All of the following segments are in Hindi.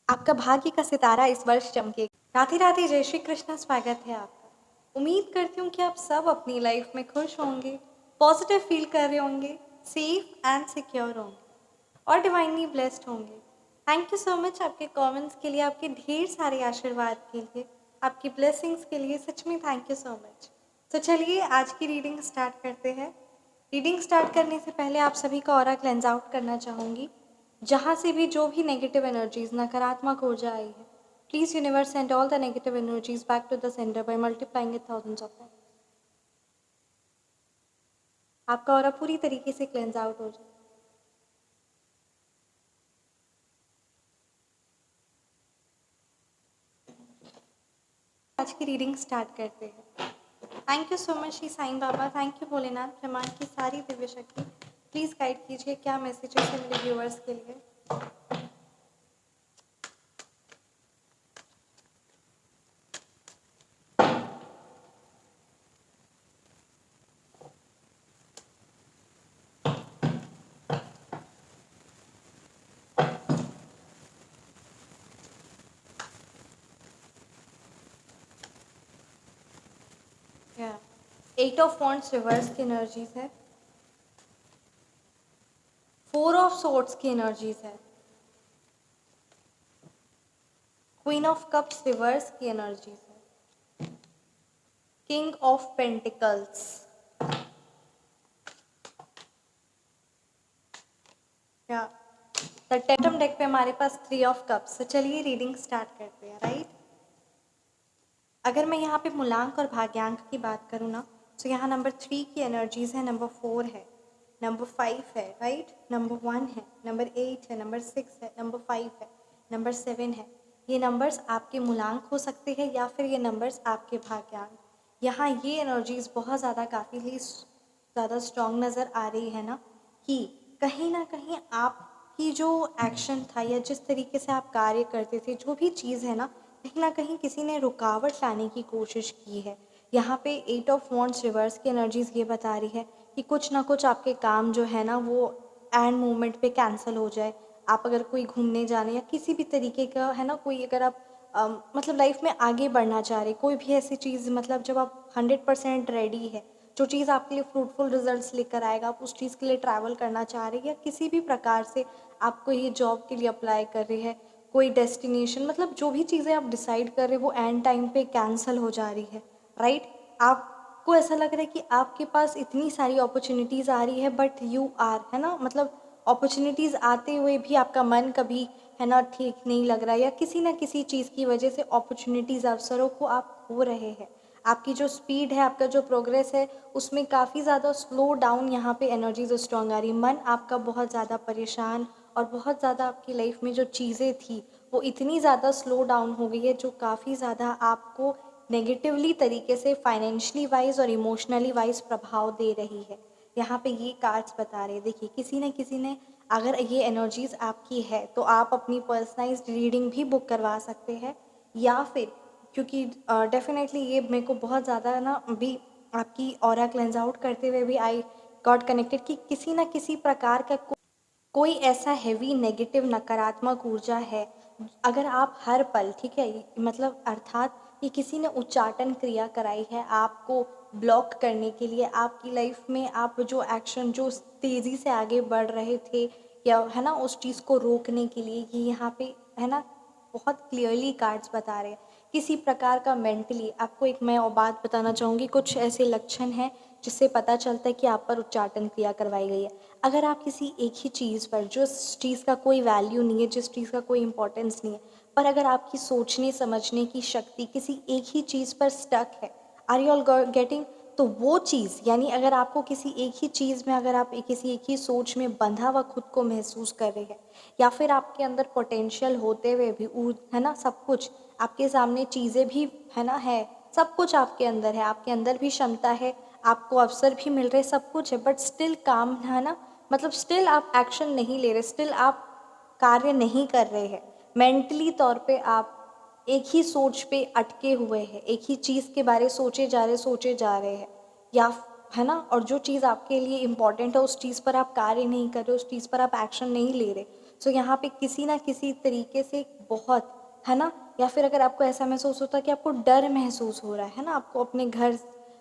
आपका भाग्य का सितारा इस वर्ष चमकेगा। राधे राधे, जय श्री कृष्ण। स्वागत है आपका। उम्मीद करती हूँ कि आप सब अपनी लाइफ में खुश होंगे, पॉजिटिव फील कर रहे होंगे, सेफ एंड सिक्योर होंगे और डिवाइनली ब्लेस्ड होंगे। थैंक यू सो मच आपके कमेंट्स के लिए, आपके ढेर सारे आशीर्वाद के लिए, आपकी ब्लेसिंग्स के लिए। सच में थैंक यू सो मच। तो चलिए आज की रीडिंग स्टार्ट करते हैं। रीडिंग स्टार्ट करने से पहले आप सभी का ऑरा क्लेंज आउट करना चाहूँगी। जहाँ से भी जो भी नेगेटिव एनर्जीज, नकारात्मक ऊर्जा आई है, please universe send all the negative energies back to the centre by multiplying it thousands of times. आपका ऑरा पूरी तरीके से क्लेंज आउट हो जाए। आज की रीडिंग स्टार्ट करते हैं। Thank you so much Shri Sai Baba, thank you Bholenath, ब्रह्मांड की सारी दिव्य शक्ति। प्लीज गाइड कीजिए क्या मैसेजेस है मेरे व्यूअर्स के लिए। एट ऑफ वॉन्ड्स रिवर्स की एनर्जीज है, फोर ऑफ सोर्ड्स की एनर्जीज है, क्वीन ऑफ कप्स रिवर्स की एनर्जीज है, किंग ऑफ पेंटिकल्स, या द टेटम डेक पे हमारे पास थ्री ऑफ कप्स। तो चलिए रीडिंग स्टार्ट करते हैं। राइट, अगर मैं यहाँ पे मूलांक और भाग्यांक की बात करूँ ना, तो यहाँ नंबर 3 की एनर्जीज है, नंबर 4 है, नंबर 5 है, राइट, नंबर 1 है, नंबर 8 है, नंबर 6 है, नंबर 5 है, नंबर 7 है। ये नंबर्स आपके मूलांक हो सकते हैं या फिर ये नंबर्स आपके भाग्यांक। यहाँ ये एनर्जीज बहुत ज़्यादा काफ़ी ज़्यादा स्ट्रॉन्ग नज़र आ रही है ना, कि कहीं ना कहीं आपकी जो एक्शन था या जिस तरीके से आप कार्य करते थे, जो भी चीज़ है ना, कहीं ना कहीं किसी ने रुकावट लाने की कोशिश की है। यहाँ पे एट ऑफ वॉन्ड्स रिवर्स की एनर्जीज ये बता रही है कि कुछ ना कुछ आपके काम जो है ना वो एंड मोमेंट पे कैंसिल हो जाए। आप अगर कोई घूमने जाने या किसी भी तरीके का है ना, कोई अगर आप मतलब लाइफ में आगे बढ़ना चाह रहे, कोई भी ऐसी चीज़, मतलब जब आप 100% रेडी है, जो चीज़ आपके लिए फ्रूटफुल रिजल्ट्स लेकर आएगा, आप उस चीज़ के लिए ट्रैवल करना चाह रहे हैं, या किसी भी प्रकार से आपको ये जॉब के लिए अप्लाई कर रहे हैं, कोई डेस्टिनेशन, मतलब जो भी चीज़ें आप डिसाइड कर रहे हैं वो एंड टाइम पे कैंसिल हो जा रही है। राइट, आपको ऐसा लग रहा है कि आपके पास इतनी सारी अपॉर्चुनिटीज़ आ रही है, बट यू आर, है ना, मतलब अपॉर्चुनिटीज़ आते हुए भी आपका मन कभी है ना ठीक नहीं लग रहा है, या किसी ना किसी चीज़ की वजह से अपॉर्चुनिटीज़, अवसरों को आप खो रहे हैं। आपकी जो स्पीड है, आपका जो प्रोग्रेस है, उसमें काफ़ी ज़्यादा स्लो डाउन यहाँ पे एनर्जीज स्ट्रॉन्ग आ रही है। मन आपका बहुत ज़्यादा परेशान, और बहुत ज़्यादा आपकी लाइफ में जो चीज़ें थी वो इतनी ज़्यादा स्लो डाउन हो गई है, जो काफ़ी ज़्यादा आपको नेगेटिवली तरीके से फाइनेंशियली वाइज और इमोशनली वाइज प्रभाव दे रही है। यहाँ पे ये कार्ड्स बता रहे हैं, देखिए किसी न किसी ने, अगर ये एनर्जीज आपकी है तो आप अपनी पर्सनलाइज्ड रीडिंग भी बुक करवा सकते हैं, या फिर क्योंकि डेफिनेटली ये मेरे को बहुत ज़्यादा ना अभी आपकी ऑरा क्लेंज आउट करते हुए भी आई गॉट कनेक्टेड कि किसी ना किसी प्रकार का कोई ऐसा हैवी नेगेटिव नकारात्मक ऊर्जा है। अगर आप हर पल, ठीक है, मतलब अर्थात ये किसी ने उच्चाटन क्रिया कराई है आपको ब्लॉक करने के लिए, आपकी लाइफ में आप जो एक्शन, जो तेज़ी से आगे बढ़ रहे थे, या है ना उस चीज़ को रोकने के लिए, ये यहाँ पे है ना बहुत क्लियरली कार्ड्स बता रहे हैं। किसी प्रकार का मेंटली आपको, एक मैं और बात बताना चाहूँगी, कुछ ऐसे लक्षण हैं जिससे पता चलता है कि आप पर उच्चाटन क्रिया करवाई गई है। अगर आप किसी एक ही चीज़ पर, जो चीज़ का कोई वैल्यू नहीं है, जिस चीज़ का कोई इंपॉर्टेंस नहीं है, पर अगर आपकी सोचने समझने की शक्ति किसी एक ही चीज़ पर स्टक है, आर यू ऑल गेटिंग, तो वो चीज़, यानी अगर आपको किसी एक ही चीज़ में, अगर आप किसी एक ही सोच में बंधा हुआ खुद को महसूस कर रहे हैं, या फिर आपके अंदर पोटेंशियल होते हुए भी, है ना, सब कुछ आपके सामने चीज़ें भी है ना, है सब कुछ आपके अंदर है, आपके अंदर भी क्षमता है, आपको अवसर भी मिल रहे, सब कुछ है, बट स्टिल काम, है ना, मतलब स्टिल आप एक्शन नहीं ले रहे, स्टिल आप कार्य नहीं कर रहे हैं। मेंटली तौर पे आप एक ही सोच पे अटके हुए हैं, एक ही चीज़ के बारे सोचे जा रहे हैं, या है ना, और जो चीज़ आपके लिए इम्पॉर्टेंट है उस चीज़ पर आप कार्य नहीं कर रहे, उस चीज़ पर आप एक्शन नहीं ले रहे। सो यहाँ पे किसी ना किसी तरीके से बहुत, है ना, या फिर अगर आपको ऐसा महसूस होता है कि आपको डर महसूस हो रहा है ना, आपको अपने घर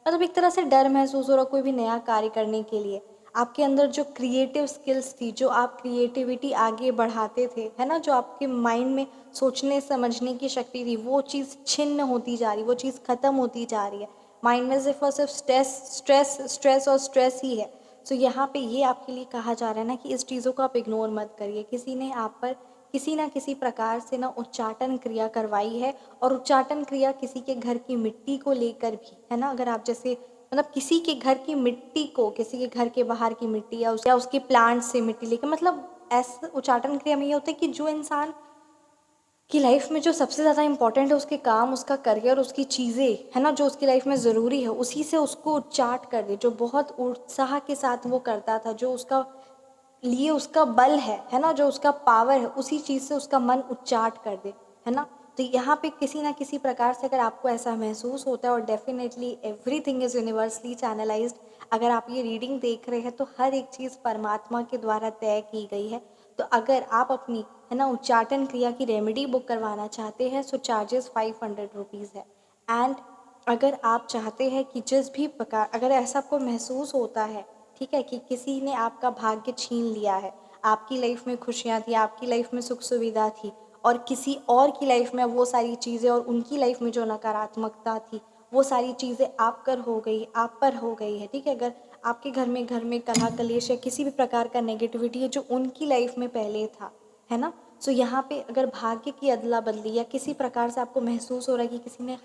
मतलब एक तरह से डर महसूस हो रहा है कोई भी नया कार्य करने के लिए, आपके अंदर जो क्रिएटिव स्किल्स थी, जो आप क्रिएटिविटी आगे बढ़ाते थे, है ना, जो आपके माइंड में सोचने समझने की शक्ति थी, वो चीज़ छिन्न होती जा रही, वो चीज़ ख़त्म होती जा रही है। माइंड में सिर्फ और सिर्फ स्ट्रेस स्ट्रेस स्ट्रेस और स्ट्रेस ही है। सो यहाँ पे ये आपके लिए कहा जा रहा है ना कि इस चीज़ों को आप इग्नोर मत करिए। किसी ने आप पर किसी ना किसी प्रकार से ना उच्चाटन क्रिया करवाई है, और उच्चाटन क्रिया किसी के घर की मिट्टी को लेकर भी, है ना, अगर आप जैसे मतलब किसी के घर की मिट्टी को, किसी के घर के बाहर की मिट्टी या उसके प्लांट से मिट्टी लेकर, मतलब ऐसा उच्चाटन क्रिया में ये होता है कि जो इंसान की लाइफ में जो सबसे ज़्यादा इंपॉर्टेंट है, उसके काम, उसका करियर, उसकी चीज़ें, है ना, जो उसकी लाइफ में ज़रूरी है, उसी से उसको उच्चाट कर दे, जो बहुत उत्साह के साथ वो करता था, जो उसका लिए उसका बल है ना, जो उसका पावर है, उसी चीज़ से उसका मन उच्चाट कर दे, है ना। तो यहाँ पे किसी ना किसी प्रकार से अगर आपको ऐसा महसूस होता है, और definitely everything is universally channelised, अगर आप ये रीडिंग देख रहे हैं तो हर एक चीज़ परमात्मा के द्वारा तय की गई है। तो अगर आप अपनी, है ना, उच्चाटन क्रिया की रेमेडी बुक करवाना चाहते हैं, सो चार्जेस 500 रुपीज़ है। एंड अगर आप चाहते हैं कि जिस भी प्रकार, अगर ऐसा आपको महसूस होता है, ठीक है, कि किसी ने आपका भाग्य छीन लिया है, आपकी लाइफ में खुशियाँ थी, आपकी लाइफ में सुख सुविधा थी, और किसी और की लाइफ में वो सारी चीज़ें, और उनकी लाइफ में जो नकारात्मकता थी, वो सारी चीज़ें आप पर हो गई है, ठीक है। अगर आपके घर में कलह कलेश या किसी भी प्रकार का नेगेटिविटी है जो उनकी लाइफ में पहले था, है ना। सो यहाँ पे अगर भाग्य की अदला बदली या किसी प्रकार से आपको महसूस हो रहा है कि किसी ने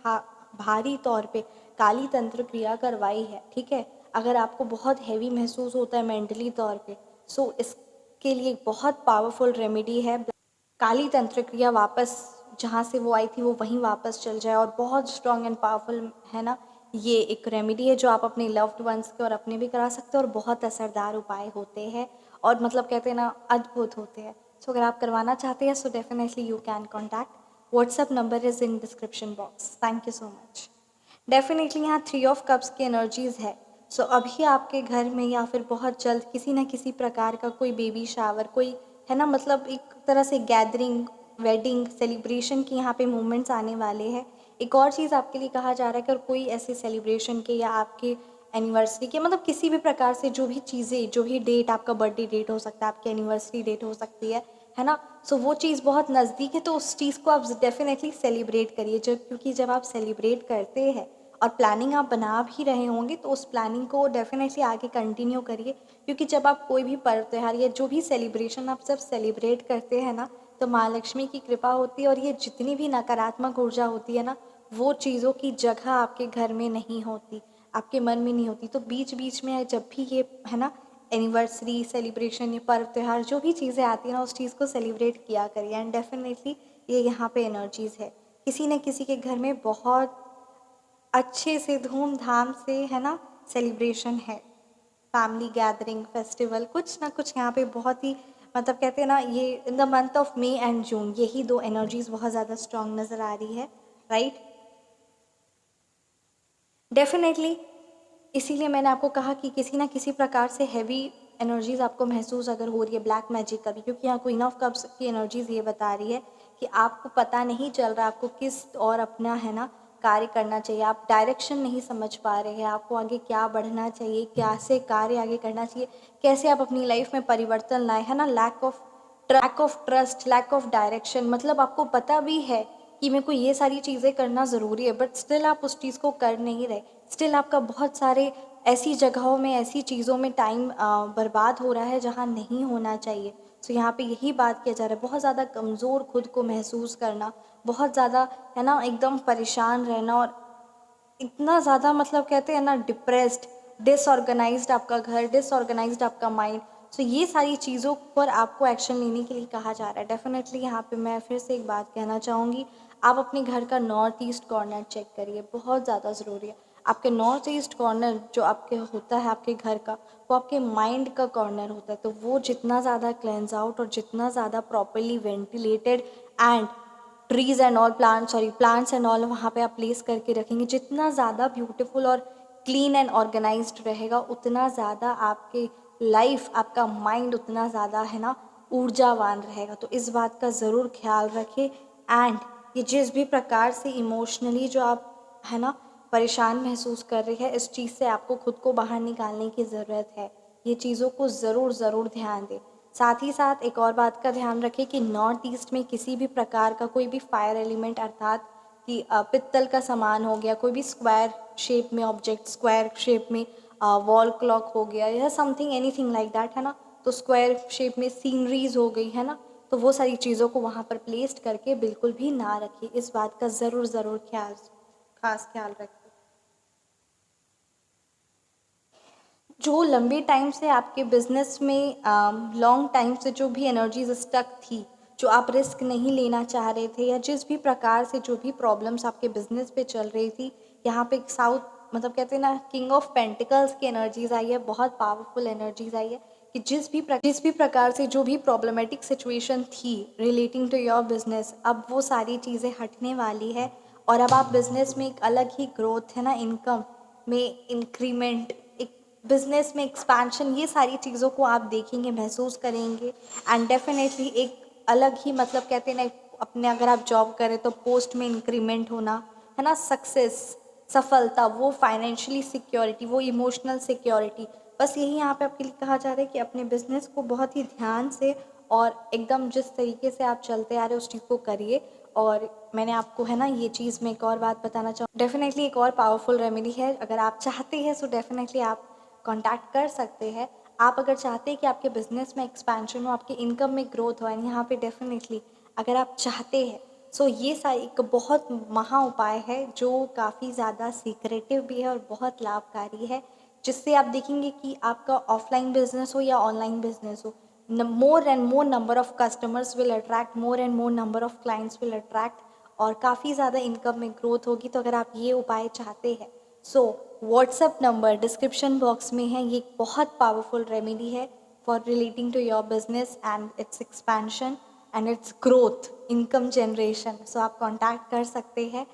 भारी तौर पे काली तंत्र क्रिया करवाई है, ठीक है, अगर आपको बहुत हैवी महसूस होता है मेंटली तौर पे, सो इसके लिए बहुत पावरफुल रेमेडी है। काली तंत्र क्रिया वापस जहाँ से वो आई थी वो वहीं वापस चल जाए, और बहुत स्ट्रॉन्ग एंड पावरफुल, है ना, ये एक रेमेडी है जो आप अपने लव्ड वंस के और अपने भी करा सकते हो, और बहुत असरदार उपाय होते हैं, और मतलब कहते हैं ना, अद्भुत होते हैं। सो अगर आप करवाना चाहते हैं, so definitely you can contact. WhatsApp number is in description box. Thank you so much. Definitely यहाँ 3 ऑफ कप्स की एनर्जीज़ है। सो अभी आपके घर में या फिर बहुत जल्द किसी न किसी प्रकार का कोई बेबी शावर, कोई, है ना, मतलब एक तरह से गैदरिंग, वेडिंग, सेलिब्रेशन की यहाँ पे मोमेंट्स आने वाले हैं। एक और चीज़ आपके लिए कहा जा रहा है कि अगर कोई ऐसे सेलिब्रेशन के या आपके एनिवर्सरी के, मतलब किसी भी प्रकार से जो भी चीज़ें, जो भी डेट, आपका बर्थडे डेट हो सकता है, आपकी एनिवर्सरी डेट हो सकती है ना, सो वो चीज़ बहुत नज़दीक है, तो उस चीज़ को आप डेफिनेटली सेलिब्रेट करिए। क्योंकि जब आप सेलिब्रेट करते हैं और प्लानिंग आप बना भी रहे होंगे, तो उस प्लानिंग को डेफिनेटली आगे कंटिन्यू करिए। क्योंकि जब आप कोई भी पर्व त्योहार या जो भी सेलिब्रेशन आप सब सेलिब्रेट करते हैं ना, तो माँ लक्ष्मी की कृपा होती है, और ये जितनी भी नकारात्मक ऊर्जा होती है ना, वो चीज़ों की जगह आपके घर में नहीं होती, आपके मन में नहीं होती। तो बीच बीच में जब भी ये, है ना, एनिवर्सरी, सेलिब्रेशन, ये पर्व त्योहार जो भी चीज़ें आती हैं ना, उस चीज़ को सेलिब्रेट किया करिए। एंड डेफिनेटली ये यहाँ पे एनर्जीज़ है, किसी न किसी के घर में बहुत अच्छे से धूमधाम से, है ना, सेलिब्रेशन है, फैमिली गैदरिंग, फेस्टिवल, कुछ ना कुछ यहाँ पे बहुत ही, मतलब कहते हैं ना, ये in the month of May and June, यही 2 एनर्जीज़ बहुत ज़्यादा स्ट्रॉन्ग नज़र आ रही है, राइट। डेफिनेटली इसीलिए मैंने आपको कहा कि किसी ना किसी प्रकार से हैवी एनर्जीज़ आपको महसूस अगर हो रही है ब्लैक मैजिक का भी, क्योंकि यहाँ क्वीन ऑफ कप्स की एनर्जीज़ ये बता रही है कि आपको पता नहीं चल रहा आपको किस और अपना, है ना, कार्य करना चाहिए, आप डायरेक्शन नहीं समझ पा रहे हैं, आपको आगे क्या बढ़ना चाहिए, कैसे कार्य आगे करना चाहिए, कैसे आप अपनी लाइफ में परिवर्तन लाए, है ना। Lack of trust, lack of direction, मतलब आपको पता भी है कि मेरे को ये सारी चीज़ें करना ज़रूरी है, बट स्टिल आप उस चीज़ को कर नहीं रहे, स्टिल आपका बहुत सारे ऐसी जगहों में, ऐसी चीज़ों में टाइम बर्बाद हो रहा है जहाँ नहीं होना चाहिए। सो यहाँ पे यही बात किया जा रहा है, बहुत ज़्यादा कमज़ोर खुद को महसूस करना, बहुत ज़्यादा, है ना, एकदम परेशान रहना, और इतना ज़्यादा, मतलब कहते हैं ना, डिप्रेस्ड, डिसऑर्गेनाइज्ड आपका घर, डिसऑर्गेनाइज्ड आपका माइंड। सो ये सारी चीज़ों पर आपको एक्शन लेने के लिए कहा जा रहा है। डेफिनेटली यहाँ पे मैं फिर से एक बात कहना चाहूँगी, आप अपने घर का नॉर्थ ईस्ट कॉर्नर चेक करिए, बहुत ज़्यादा ज़रूरी है। आपके नॉर्थ ईस्ट कॉर्नर जो आपके होता है आपके घर का, वो आपके माइंड का कॉर्नर होता है, तो वो जितना ज़्यादा क्लेंस आउट और जितना ज़्यादा properly ventilated and trees and all, plants and all वहाँ पे आप प्लेस करके रखेंगे, जितना ज़्यादा ब्यूटीफुल और क्लीन एंड ऑर्गेनाइज्ड रहेगा, उतना ज़्यादा आपके लाइफ, आपका माइंड उतना ज़्यादा, है ना, ऊर्जावान रहेगा। तो इस बात का ज़रूर ख्याल रखें। एंड ये जिस भी प्रकार से इमोशनली जो आप है ना परेशान महसूस कर रही है, इस चीज़ से आपको खुद को बाहर निकालने की ज़रूरत है। ये चीज़ों को ज़रूर ध्यान दें। साथ ही साथ एक और बात का ध्यान रखें कि नॉर्थ ईस्ट में किसी भी प्रकार का कोई भी फायर एलिमेंट अर्थात कि पित्तल का सामान हो गया, कोई भी स्क्वायर शेप में ऑब्जेक्ट, स्क्वायर शेप में वॉल क्लॉक हो गया या समथिंग एनीथिंग लाइक दैट, है ना, तो स्क्वायर शेप में सीनरीज हो गई, है ना, तो वो सारी चीज़ों को वहाँ पर प्लेस्ड करके बिल्कुल भी ना रखें। इस बात का ज़रूर खास ख्याल रखें। जो लंबे टाइम से आपके बिजनेस में लॉन्ग टाइम से जो भी एनर्जीज स्टक थी, जो आप रिस्क नहीं लेना चाह रहे थे, या जिस भी प्रकार से जो भी प्रॉब्लम्स आपके बिजनेस पे चल रही थी, यहाँ पे साउथ मतलब कहते हैं ना किंग ऑफ पेंटिकल्स की एनर्जीज आई है, बहुत पावरफुल एनर्जीज आई है कि जिस भी प्रकार से जो भी प्रॉब्लमेटिक सिचुएशन थी रिलेटिंग टू योर बिजनेस, अब वो सारी चीज़ें हटने वाली है और अब आप बिजनेस में एक अलग ही ग्रोथ है ना, इनकम में इंक्रीमेंट, एक बिजनेस में एक्सपेंशन, ये सारी चीज़ों को आप देखेंगे, महसूस करेंगे। एंड डेफिनेटली एक अलग ही मतलब कहते हैं ना, अपने अगर आप जॉब करें तो पोस्ट में इंक्रीमेंट होना, है ना, सक्सेस, सफलता, वो फाइनेंशियली सिक्योरिटी, वो इमोशनल सिक्योरिटी, बस यही यहाँ पे आपके लिए कहा जा रहा है कि अपने बिजनेस को बहुत ही ध्यान से और एकदम जिस तरीके से आप चलते आ रहे हो उस चीज़ को करिए। और मैंने आपको है ना ये चीज़ में एक और बात बताना चाहूँ, डेफिनेटली एक और पावरफुल रेमेडी है, अगर आप चाहते हैं सो डेफिनेटली आप कांटेक्ट कर सकते हैं। आप अगर चाहते हैं कि आपके बिजनेस में एक्सपेंशन हो, आपके इनकम में ग्रोथ हो, एंड यहाँ पे डेफिनेटली अगर आप चाहते हैं सो ये सारी एक बहुत महा उपाय है जो काफ़ी ज़्यादा सीक्रेटिव भी है और बहुत लाभकारी है, जिससे आप देखेंगे कि आपका ऑफलाइन बिजनेस हो या ऑनलाइन बिजनेस हो, more and more number of customers will attract, more and more number of clients will attract, और काफ़ी ज़्यादा इनकम में ग्रोथ होगी। तो अगर आप ये उपाय चाहते हैं सो व्हाट्सएप नंबर डिस्क्रिप्शन बॉक्स में है, ये एक बहुत पावरफुल रेमेडी है for relating to your business and its expansion and its growth, income generation. So आप कांटेक्ट कर सकते हैं।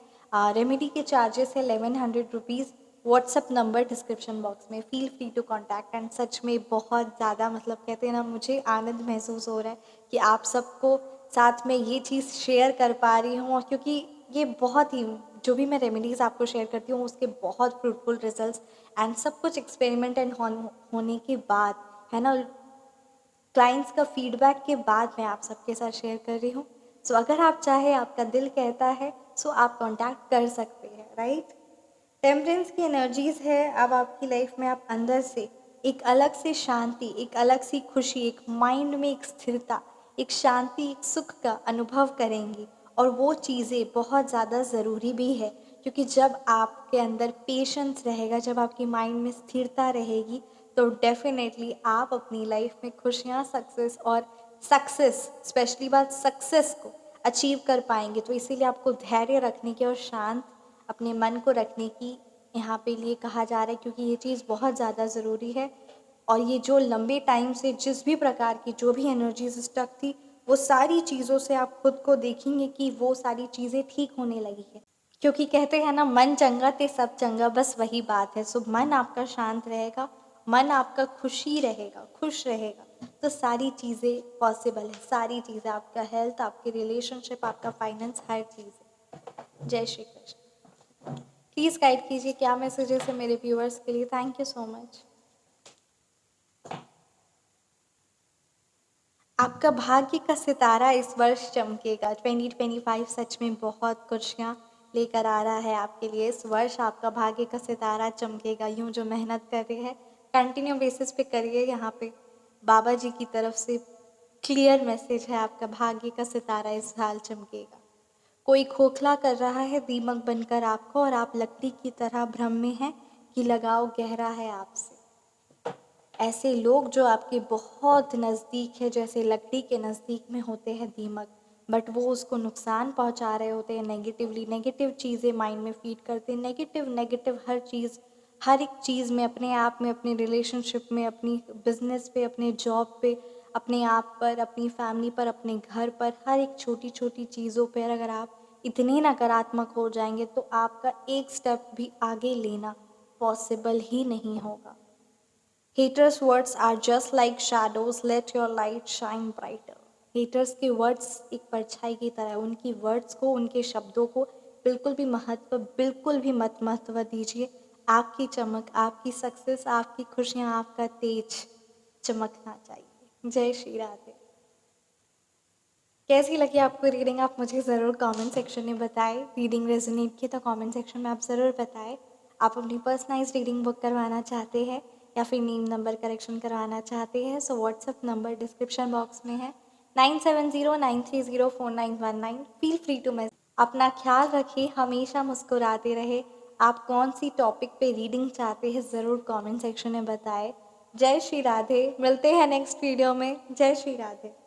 रेमेडी के चार्जेस है 1100 rupees. WhatsApp number description box में, feel free to contact. And सच में बहुत ज़्यादा मतलब कहते हैं ना, मुझे आनंद महसूस हो रहा है कि आप सबको साथ में ये चीज़ शेयर कर पा रही हूँ, और क्योंकि ये बहुत ही जो भी मैं रेमेडीज़ आपको शेयर करती हूँ उसके बहुत फ्रूटफुल रिजल्ट्स एंड सब कुछ एक्सपेरिमेंट एंड होने के बाद, है ना, क्लाइंट्स का फीडबैक के बाद मैं आप सबके साथ शेयर कर रही हूँ। सो अगर आप चाहे, आपका दिल कहता है, सो आप कांटेक्ट कर सकते हैं, राइट। टेम्परेंस की एनर्जीज है, अब आपकी लाइफ में आप अंदर से एक अलग से शांति, एक अलग सी खुशी, एक माइंड में एक स्थिरता, एक शांति, एक सुख का अनुभव करेंगी, और वो चीज़ें बहुत ज़्यादा ज़रूरी भी है, क्योंकि जब आपके अंदर पेशेंस रहेगा, जब आपकी माइंड में स्थिरता रहेगी, तो डेफिनेटली आप अपनी लाइफ में खुशियाँ, सक्सेस स्पेशली बात सक्सेस को अचीव कर पाएंगे। तो इसीलिए आपको धैर्य रखने की और शांत अपने मन को रखने की यहाँ पे लिए कहा जा रहा है, क्योंकि ये चीज़ बहुत ज़्यादा ज़रूरी है। और ये जो लंबे टाइम से जिस भी प्रकार की जो भी एनर्जीज स्टक थी, वो सारी चीज़ों से आप खुद को देखेंगे कि वो सारी चीज़ें ठीक होने लगी है, क्योंकि कहते हैं ना, मन चंगा ते सब चंगा, बस वही बात है। सो मन आपका शांत रहेगा, मन आपका खुशी रहेगा, खुश रहेगा, तो सारी चीज़ें पॉसिबल है, सारी चीज़ें, आपका हेल्थ, आपके रिलेशनशिप, आपका फाइनेंस, हर चीज़ है। जय श्री कृष्ण। प्लीज़ गाइड कीजिए क्या मैसेजेस है मेरे व्यूअर्स के लिए। Thank you so much. आपका भाग्य का सितारा इस वर्ष चमकेगा। 2025 सच में बहुत खुशियाँ लेकर आ रहा है आपके लिए। इस वर्ष आपका भाग्य का सितारा चमकेगा। यूँ जो मेहनत कर रहे हैं कंटिन्यू बेसिस पे करिए। यहाँ पे बाबा जी की तरफ से क्लियर मैसेज है, आपका भाग्य का सितारा इस साल चमकेगा। कोई खोखला कर रहा है दीमक बनकर आपको, और आप लकड़ी की तरह भ्रम में हैं कि लगाव गहरा है आपसे। ऐसे लोग जो आपके बहुत नज़दीक है, जैसे लकड़ी के नज़दीक में होते हैं दीमक, बट वो उसको नुकसान पहुंचा रहे होते हैं नेगेटिवली, नेगेटिव चीज़ें माइंड में फीड करते हैं, नेगेटिव हर चीज़, हर एक चीज़ में, अपने आप में, अपने रिलेशनशिप में, अपनी बिजनेस पे, अपने जॉब पे, अपने आप पर, अपनी फैमिली पर, अपने घर पर, हर एक छोटी छोटी चीज़ों पर अगर आप इतने नकारात्मक हो जाएंगे तो आपका एक स्टेप भी आगे लेना पॉसिबल ही नहीं होगा। Haters words are just like shadows, let your light shine brighter. Haters के वर्ड्स एक परछाई की तरह है, उनकी वर्ड्स को, उनके शब्दों को बिल्कुल भी मत महत्व दीजिए। आपकी चमक, आपकी सक्सेस, आपकी खुशियाँ, आपका तेज चमकना चाहिए। जय श्री राधे। कैसी लगी आपको रीडिंग, आप मुझे ज़रूर कमेंट सेक्शन में बताएं। रीडिंग रेजोनेट की तो कमेंट सेक्शन में आप ज़रूर बताएं। आप अपनी पर्सनलाइज्ड रीडिंग बुक करवाना चाहते हैं या फिर नेम नंबर करेक्शन करवाना चाहते हैं, so WhatsApp number description box में है 9709304919। Feel free to message. अपना ख्याल रखिए, हमेशा मुस्कुराते रहे। आप कौन सी टॉपिक पे रीडिंग चाहते हैं ज़रूर कमेंट सेक्शन में बताएं। जय श्री राधे। मिलते हैं नेक्स्ट वीडियो में। जय श्री राधे।